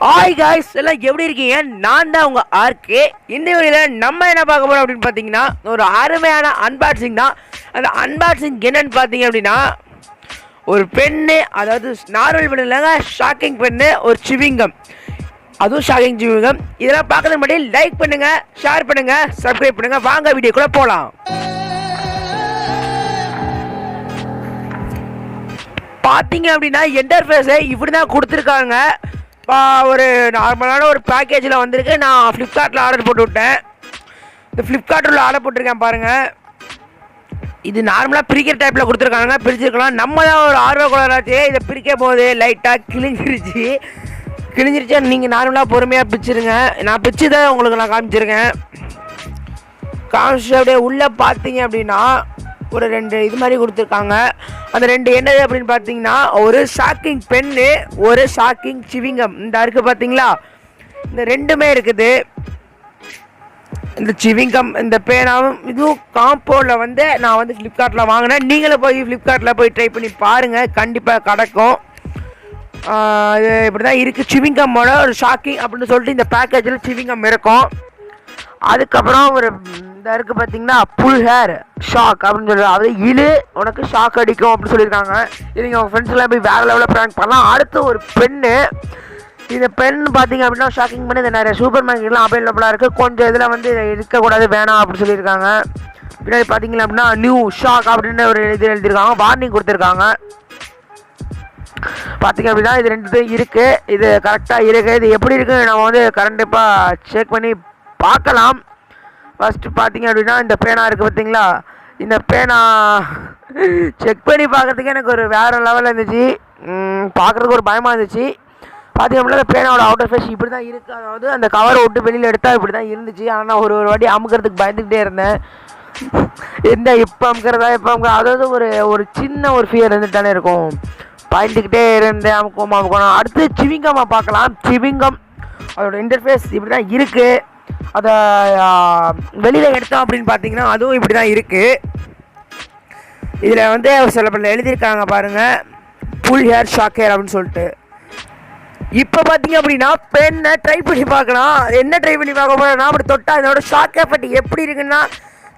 Hi guys, எல்லாம் எப்படி இருக்கீங்க? நான் தான் உங்கள் ஆர்கே. இந்த வீடியோவில் நம்ம என்ன பார்க்க போகிறோம் அப்படின்னு பார்த்தீங்கன்னா, ஒரு அருமையான அன்பாக்சிங் தான். அந்த அன்பாக்சிங் என்னன்னு பார்த்தீங்க அப்படின்னா, ஒரு பெண்ணு, அதாவது நார்மல் பெண்ணு இல்லைங்க, ஷாக்கிங் பெண்ணு, ஒரு சிவிங்கம், அதுவும் ஷாக்கிங் சிவிங்கம். இதெல்லாம் பார்க்கறது முன்னாடி லைக் பண்ணுங்கள், ஷேர் பண்ணுங்கள், சப்ஸ்கிரைப் பண்ணுங்கள். வாங்க வீடியோக்குள்ளே போகலாம். பார்த்தீங்க அப்படின்னா இன்டர்ஃபேஸை இப்படி தான் கொடுத்துருக்காங்க. ஒரு நார்மலான ஒரு பேக்கேஜில் வந்திருக்கு. நான் ஃப்ளிப்கார்ட்டில் ஆர்டர் போட்டு விட்டேன். இந்த ஃப்ளிப்கார்ட்டில் ஆர்டர் போட்டிருக்கேன் பாருங்கள். இது நார்மலாக பிரிக்கிற டைப்பில் கொடுத்துருக்காங்க. பிரிச்சிருக்கலாம். நம்ம தான் ஒரு ஆர்வ குளராச்சு. இதை பிரிக்க போது லைட்டாக கிழிஞ்சிருச்சு. நீங்கள் நார்மலாக பொறுமையாக பிரிச்சிருங்க. நான் பிரிச்சு தான் உங்களுக்கு நான் காமிச்சிருக்கேன். காமிச்சு அப்படியே உள்ளே பார்த்தீங்க அப்படின்னா ஒரு 2 இது மாதிரி கொடுத்துருக்காங்க. அந்த 2 என்னது அப்படின்னு பார்த்தீங்கன்னா, ஒரு ஷாக்கிங் பென்னு, ஒரு ஷாக்கிங் சிவிங்கம். இந்த இருக்குது பார்த்தீங்களா, இந்த 2மே இருக்குது. இந்த சிவிங்கம், இந்த பேனாவும் இதுவும் காம்போவில் வந்து நான் வந்து ஃப்ளிப்கார்ட்டில் வாங்கினேன். நீங்களும் போய் ஃப்ளிப்கார்ட்டில் போய் ட்ரை பண்ணி பாருங்கள், கண்டிப்பாக கிடைக்கும். இது இப்படி தான் இருக்குது. சிவிங்கம்மோட ஒரு ஷாக்கிங் அப்படின்னு சொல்லிட்டு இந்த பேக்கேஜில் சிவிங்கம் இருக்கும். அதுக்கப்புறம் ஒரு இந்த இருக்குது பார்த்தீங்கன்னா, புல் ஹேர் ஷாக் அப்படின்னு சொல்லிட்டு, அது இழு உனக்கு ஷாக் அடிக்கும் அப்படின்னு சொல்லியிருக்காங்க. இது நீங்கள் உங்கள் ஃப்ரெண்ட்ஸ்லாம் போய் வேறு லெவலில் ப்ராங்க் பண்ணலாம். அடுத்து ஒரு பென்னு. இந்த பென் பார்த்தீங்க அப்படின்னா ஷாக்கிங் பண்ணி இந்த நிறைய சூப்பர் மார்க்கெட்லாம் அவைலபிளாக இருக்குது. கொஞ்சம் இதில் வந்து இருக்கக்கூடாது, வேணாம் அப்படின்னு சொல்லியிருக்காங்க. பின்னாடி பார்த்தீங்க அப்படின்னா நியூ ஷாக் அப்படின்னு ஒரு இது எழுதியிருக்காங்க, வார்னிங் கொடுத்துருக்காங்க. பார்த்தீங்க அப்படின்னா இது 2 இருக்குது. இது கரெக்டாக இருக்குது. இது எப்படி இருக்குது நம்ம வந்து கண்டிப்பாக செக் பண்ணி பார்க்கலாம். ஃபஸ்ட்டு பார்த்தீங்க அப்படின்னா இந்த பேனா இருக்குது பார்த்தீங்களா, இந்த பேனா செக் பண்ணி பார்க்குறதுக்கு எனக்கு ஒரு வேறு லெவலில் இருந்துச்சு. பார்க்குறதுக்கு ஒரு பயமாக இருந்துச்சு. பார்த்தீங்க அப்படின்னா இந்த பேனாவோட அவுட்டர் ஃபேஸ் இப்படி தான் இருக்குது. அதாவது அந்த கவரை விட்டு வெளியில் எடுத்தால் இப்படி தான் இருந்துச்சு. ஆனால் ஒரு வாட்டி அமுக்கிறதுக்கு பயந்துக்கிட்டே இருந்தேன். எப்போ அமுக்கிறதா அதாவது ஒரு சின்ன ஒரு ஃபியர் இருந்துட்டு தானே இருக்கும். பயந்துக்கிட்டே இருந்தேன், அமுக்கணும். அடுத்து சிவிங்கம்மா பார்க்கலாம். சிவிங்கம் அதோட இன்டர்ஃபேஸ் இப்படி தான் இருக்குது. அதை வெளியில் எடுத்தோம் அப்படின்னு பார்த்தீங்கன்னா அதுவும் இப்படி தான் இருக்குது. இதில் வந்து சில பேர் எழுதியிருக்காங்க பாருங்கள், புல் ஹேர் ஷாக் ஹேர் அப்படின்னு சொல்லிட்டு. இப்போ பார்த்தீங்க அப்படின்னா பெண்ணை ட்ரை பண்ணி பார்க்கலாம். என்ன ட்ரை பண்ணி பார்க்க போகிறோம்னா, அப்படி தொட்டால் இதோட ஷாக் எஃபெக்ட் எப்படி இருக்குன்னா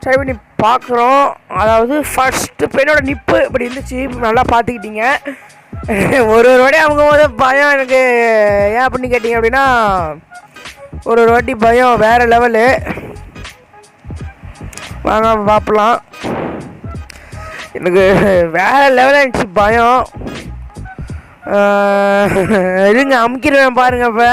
ட்ரை பண்ணி பார்க்குறோம். அதாவது ஃபஸ்ட்டு பெண்ணோட நிப்பு இப்படி இருந்துச்சு, நல்லா பார்த்துக்கிட்டீங்க. ஒரு வாட்டி அவங்க போது பயம் எனக்கு. ஏன் அப்படின்னு கேட்டிங்க அப்படின்னா, ஒரு வாட்டி பயம் வேறு லெவலு. வாங்க பார்க்கலாம். எனக்கு வேறு லெவலில் இருந்துச்சு பயம். இருங்க அமுக்கிடுவேன் பாருங்கள். இப்போ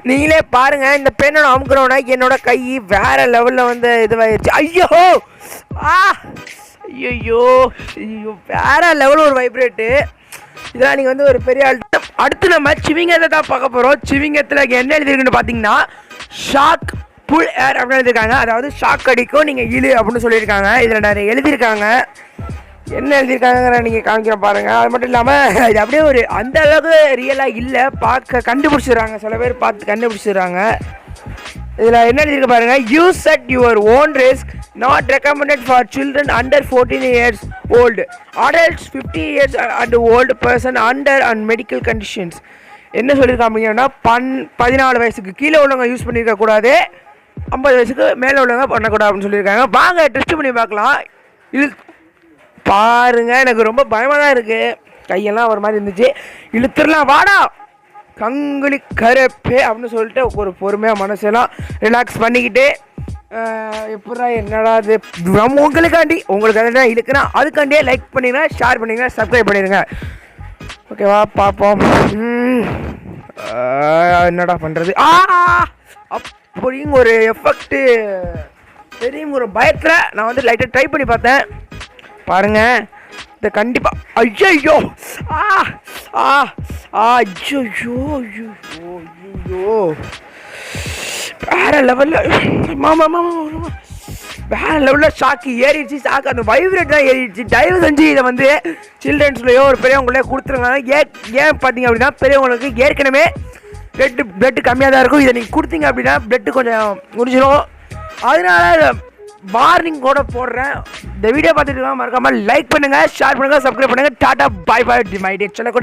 நீங்களே பாருங்கள், இந்த பெண்ணோட அமுக்கிறோன்னா என்னோட கை வேறு லெவலில் வந்து இதுவாகிடுச்சு. ஐயோ ஐயோ வேறு லெவலில் ஒரு வைப்ரேட்டு. இதெல்லாம் நீங்கள் வந்து ஒரு பெரிய ஆள். அடுத்து நம்ம சிவிங்கத்தை தான் பார்க்க போகிறோம். சிவிங்கத்தில் என்ன எழுதிருக்குன்னு பார்த்தீங்கன்னா, ஷாக் புல் ஏர் அப்படின்னு எழுதியிருக்காங்க. அதாவது ஷாக் அடிக்கும், நீங்கள் இழு அப்படின்னு சொல்லியிருக்காங்க. இதில் நிறைய எழுதியிருக்காங்க. என்ன எழுதியிருக்காங்கிற நீங்கள் காமிக்கிற பாருங்கள். அது மட்டும் இல்லாமல் இது அப்படியே ஒரு அந்த அளவுக்கு ரியலாக இல்லை, பார்க்க கண்டுபிடிச்சிடுறாங்க. சில பேர் பார்த்து கண்டுபிடிச்சிடுறாங்க. இதில் என்ன எழுதியிருக்கு பாருங்கள், use at your own risk, not recommended for children under 14 years old, adults 50 years and old person under and medical conditions. என்ன சொல்லியிருக்காங்கன்னா, 14 வயசுக்கு கீழே உள்ளவங்க யூஸ் பண்ணியிருக்க கூடாது, 50 வயசுக்கு மேலே உள்ளவங்க பண்ணக்கூடாது அப்படின்னு சொல்லியிருக்காங்க. வாங்க டெஸ்ட் பண்ணி பார்க்கலாம். இது பாருங்கள், எனக்கு ரொம்ப பயமாக தான் இருக்குது. கையெல்லாம் ஒரு மாதிரி இருந்துச்சு. இழுத்துடலாம் வாடா கங்குலி கருப்பே அப்படின்னு சொல்லிட்டு ஒரு பொறுமையாக மனசெல்லாம் ரிலாக்ஸ் பண்ணிக்கிட்டு, எப்படா என்னடா இது நம்ம உங்களுக்காக தான் இழுக்கிறேன். அதுக்காண்டியே லைக் பண்ணிடுங்க, ஷேர் பண்ணிடுங்க, சப்ஸ்கிரைப் பண்ணிடுங்க. ஓகேவா, பார்ப்போம். என்னடா பண்ணுறது அப்படிங்க ஒரு எஃபெக்ட்டு தெரியும். ஒரு பயத்தில் நான் வந்து லைட்டாக ட்ரை பண்ணி பார்த்தேன். பாருங்கள், இந்த கண்டிப்பாக ஐயோ ஐயோ வேற லெவலில் வேற லெவலில் ஷாக்கு ஏறிடுச்சு. ஷாக்கு அந்த வைப்ரேட் தான் ஏறிடுச்சு. தயவு செஞ்சு இதை வந்து சில்ட்ரன்ஸ்லையோ ஒரு பெரியவங்களே கொடுத்துருங்க. ஏன் பார்த்தீங்க அப்படின்னா, பெரியவங்களுக்கு ஏற்கனவே பிளட்டு கம்மியாக தான் இருக்கும். இதை நீங்கள் கொடுத்தீங்க அப்படின்னா பிளட்டு கொஞ்சம் முடிஞ்சிடும். அதனால வார்னிங் கூட போடுறேன். இந்த வீடியோ பார்த்துட்டு மறக்காமல் லைக் பண்ணுங்கள், ஷேர் பண்ணுங்கள், சப்ஸ்கிரைப் பண்ணுங்கள். டாடா பாய் பாய் மை டே. சொல்ல கூட